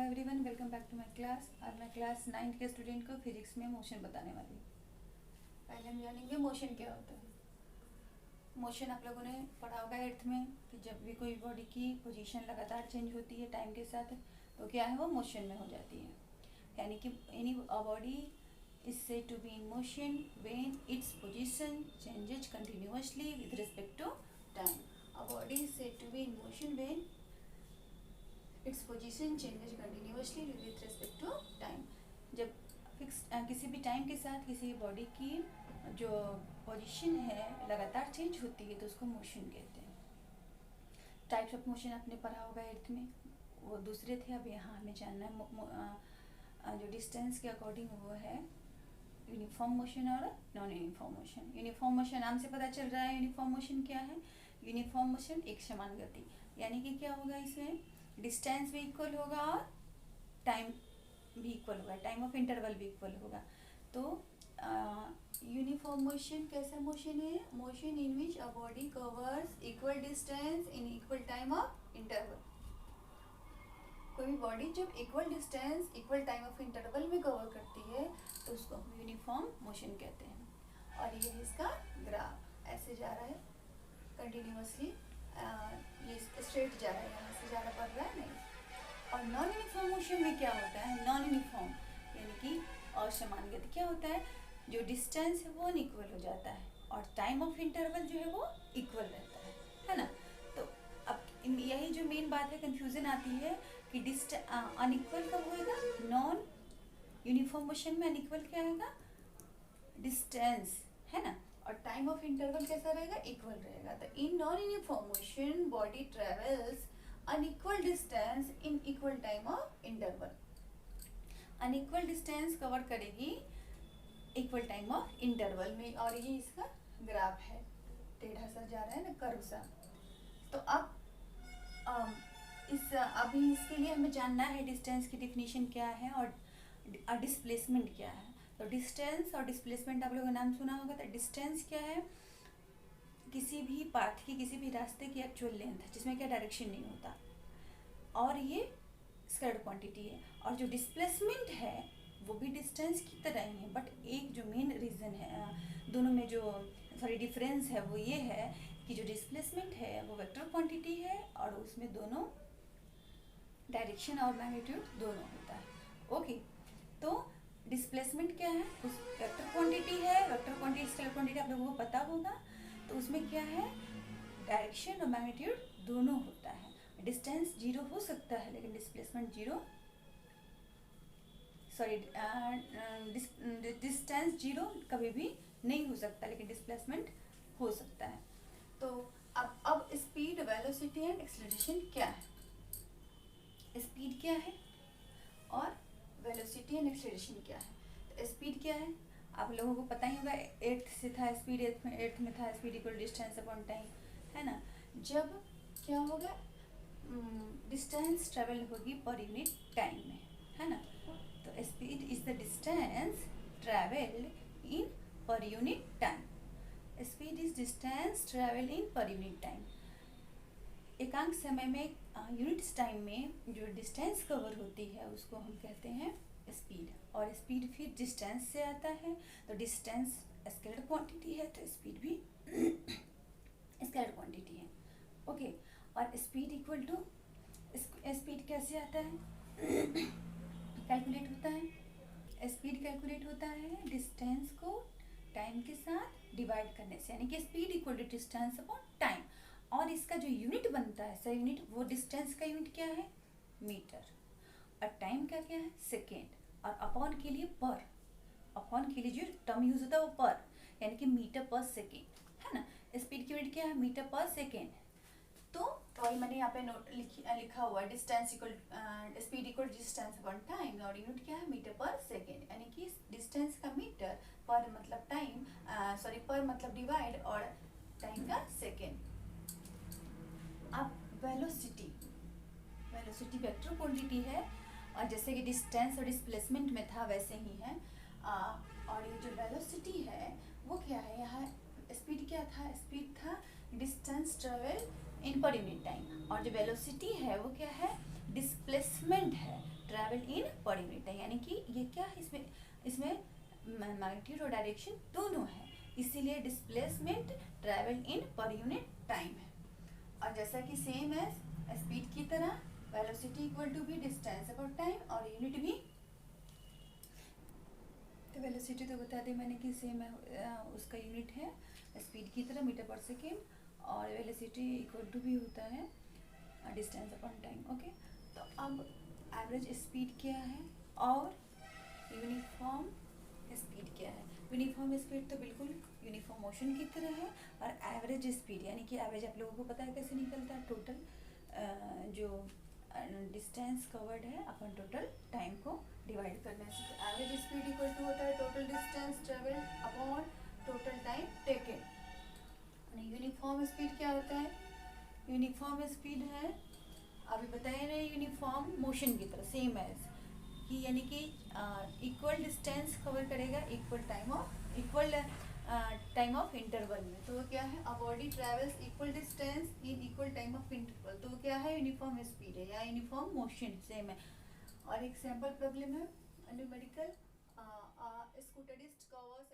Everyone, welcome back to my class. आज मैं class 9 के स्टूडेंट को फिजिक्स में मोशन बताने वाली हूँ। पहले हम जानेंगे मोशन क्या होता है। मोशन आप लोगों ने पढ़ा होगा 8th में कि जब भी कोई बॉडी की पोजीशन लगातार चेंज होती है टाइम के साथ तो क्या है, वो मोशन में हो जाती है। यानी कि any body is said to be in motion when its position changes continuously with respect to time. A body is said to be in motion when its position changes continuously with respect to time. जब fix किसी भी time के साथ किसी body की जो position है लगातार चेंज होती है तो उसको मोशन कहते हैं। टाइप्स ऑफ मोशन आपने पढ़ा होगा 8th में, वो दूसरे थे। अब यहाँ हमें जानना है जो डिस्टेंस के अकॉर्डिंग वो है यूनिफॉर्म मोशन और non uniform motion. Uniform motion नाम से पता चल रहा है यूनिफॉर्म मोशन क्या है। यूनिफॉर्म मोशन एक समान गति, यानी कि क्या होगा, इसमें डिस्टेंस भी इक्वल होगा और टाइम भी इक्वल होगा, टाइम ऑफ इंटरवल भी इक्वल होगा। तो यूनिफॉर्म मोशन कैसा मोशन है? Motion in which a body covers equal distance in equal time of interval. कोई भी बॉडी जब equal distance equal time of interval में कवर करती है तो उसको हम यूनिफॉर्म मोशन कहते हैं। और ये इसका ग्राफ ऐसे जा रहा है कंटिन्यूअसली, ये स्ट्रेट जा रहा है, यहाँ से ज़्यादा पड़ रहा है नहीं। और नॉन यूनिफॉर्म मोशन में क्या होता है? नॉन यूनिफॉर्म यानी कि असमान गति। क्या होता है? जो डिस्टेंस है वो अनइक्वल हो जाता है और टाइम ऑफ इंटरवल जो है वो इक्वल रहता है ना। तो अब यही जो मेन बात है, कंफ्यूजन आती है कि अनइक्वल कब होएगा? नॉन यूनिफॉर्म मोशन में अनइक्वल क्या आएगा? डिस्टेंस, है ना। और टाइम ऑफ इंटरवल कैसा रहेगा? इक्वल रहेगा। तो in non uniform motion body travels unequal distance in equal time of interval. Unequal distance cover करेगी इक्वल टाइम ऑफ इंटरवल में। और ये इसका ग्राफ है, टेढ़ा सा जा रहा है ना, कर्व सा। तो अब अभी इसके लिए हमें जानना है डिस्टेंस की डेफिनेशन क्या है और डिस्प्लेसमेंट क्या है। तो डिस्टेंस और डिस्प्लेसमेंट आप लोगों ने नाम सुना होगा। तो डिस्टेंस क्या है? किसी भी पाथ की, किसी भी रास्ते की एक्चुअल लेंथ जिसमें क्या डायरेक्शन नहीं होता, और ये स्केलर क्वांटिटी है। और जो डिस्प्लेसमेंट है वो भी डिस्टेंस की तरह ही है, बट एक जो मेन रीज़न है दोनों में जो डिफरेंस है वो ये है कि जो डिस्प्लेसमेंट है वो वेक्टर क्वांटिटी है और उसमें दोनों डायरेक्शन और मैग्नीट्यूड दोनों होता है। ओके, तो डिस्प्लेसमेंट क्या है? उस वेक्टर क्वांटिटी है, वेक्टर क्वांटिटी स्केलर क्वांटिटी आप लोगों को पता होगा। तो उसमें क्या है? डायरेक्शन और मैग्नीट्यूड दोनों होता है। डिस्टेंस 0 हो सकता है लेकिन डिस्प्लेसमेंट डिस्टेंस 0 कभी भी नहीं हो सकता लेकिन डिस्प्लेसमेंट हो सकता है। तो अब स्पीड, वेलोसिटी एंड एक्सेलरेशन क्या है? स्पीड क्या है और वेलोसिटी एंड एक्सेलरेशन क्या है? तो स्पीड क्या है आप लोगों को पता ही होगा, 8th से था स्पीड, 8th में था speed equal distance upon time, है ना। जब क्या होगा? डिस्टेंस ट्रेवल होगी पर यूनिट टाइम में, है ना। तो speed is the distance travelled in per unit time. Speed is distance travel in per unit time. एकांक समय में यूनिट टाइम में जो डिस्टेंस कवर होती है उसको हम कहते हैं स्पीड। और स्पीड फिर डिस्टेंस से आता है, तो डिस्टेंस स्केलर क्वांटिटी है तो स्पीड भी स्केलर क्वांटिटी है। ओके, और स्पीड इक्वल टू, स्पीड कैसे आता है? कैलकुलेट होता है, स्पीड कैलकुलेट होता है डिस्टेंस को टाइम के साथ डिवाइड करने से, यानी कि speed equal to distance upon time. और इसका जो यूनिट बनता है, सही यूनिट, वो डिस्टेंस का यूनिट क्या है? मीटर। और टाइम का क्या है? सेकेंड। और अपॉन के लिए पर, अपॉन के लिए जो टर्म यूज होता है वो पर, यानी कि मीटर पर सेकेंड, है ना। स्पीड की यूनिट क्या है? मीटर पर सेकेंड। तो वही मैंने यहाँ पे नोट लिखा हुआ है, distance equal speed equal distance upon time और यूनिट क्या है? मीटर पर सेकेंड। यानी कि डिस्टेंस का मीटर, पर मतलब टाइम, पर मतलब डिवाइड और टाइम का सेकेंड। अब वेलोसिटी, वेलोसिटी वेक्टर क्वांटिटी है और जैसे कि डिस्टेंस और डिस्प्लेसमेंट में था वैसे ही है। और ये जो वेलोसिटी है वो क्या है? यहाँ स्पीड क्या था? स्पीड था distance travel in per unit time, और जो वेलोसिटी है वो क्या है? डिस्प्लेसमेंट है travel in per unit time, यानी कि ये क्या है, इसमें मैग्नीट्यूड और डायरेक्शन दोनों है, इसीलिए displacement travel in per unit time है। और जैसा कि सेम है स्पीड की तरह, वेलोसिटी इक्वल टू भी डिस्टेंस अपॉन टाइम, और यूनिट भी, तो वेलोसिटी तो बता दी मैंने कि सेम है, उसका यूनिट है स्पीड की तरह मीटर पर सेकेंड, और वेलोसिटी इक्वल टू भी होता है डिस्टेंस अपॉन टाइम। ओके, तो अब एवरेज स्पीड क्या है और यूनिफॉर्म स्पीड क्या है। यूनिफॉर्म स्पीड तो बिल्कुल यूनिफॉर्म मोशन की तरह है, और एवरेज स्पीड यानी कि एवरेज आप लोगों को पता है कैसे निकलता है, टोटल जो डिस्टेंस कवर्ड है अपन टोटल टाइम को डिवाइड करने से। तो एवरेज स्पीड इक्वल टू होता है total distance travel upon total time taken. Uniform speed क्या होता है, यूनिफॉर्म स्पीड है अभी बताए रहे यूनिफॉर्म मोशन की तरह सेम एज कि, यानी कि इक्वल डिस्टेंस कवर करेगा इक्वल टाइम ऑफ इंटरवल में। तो वो क्या है, a body travels equal distance in equal time of interval, तो वो क्या है, यूनिफॉर्म स्पीड है या यूनिफॉर्म मोशन सेम है। और एक सैम्पल प्रॉब्लम है न्यूमेरिकल, स्कूटरिस्ट कवर्स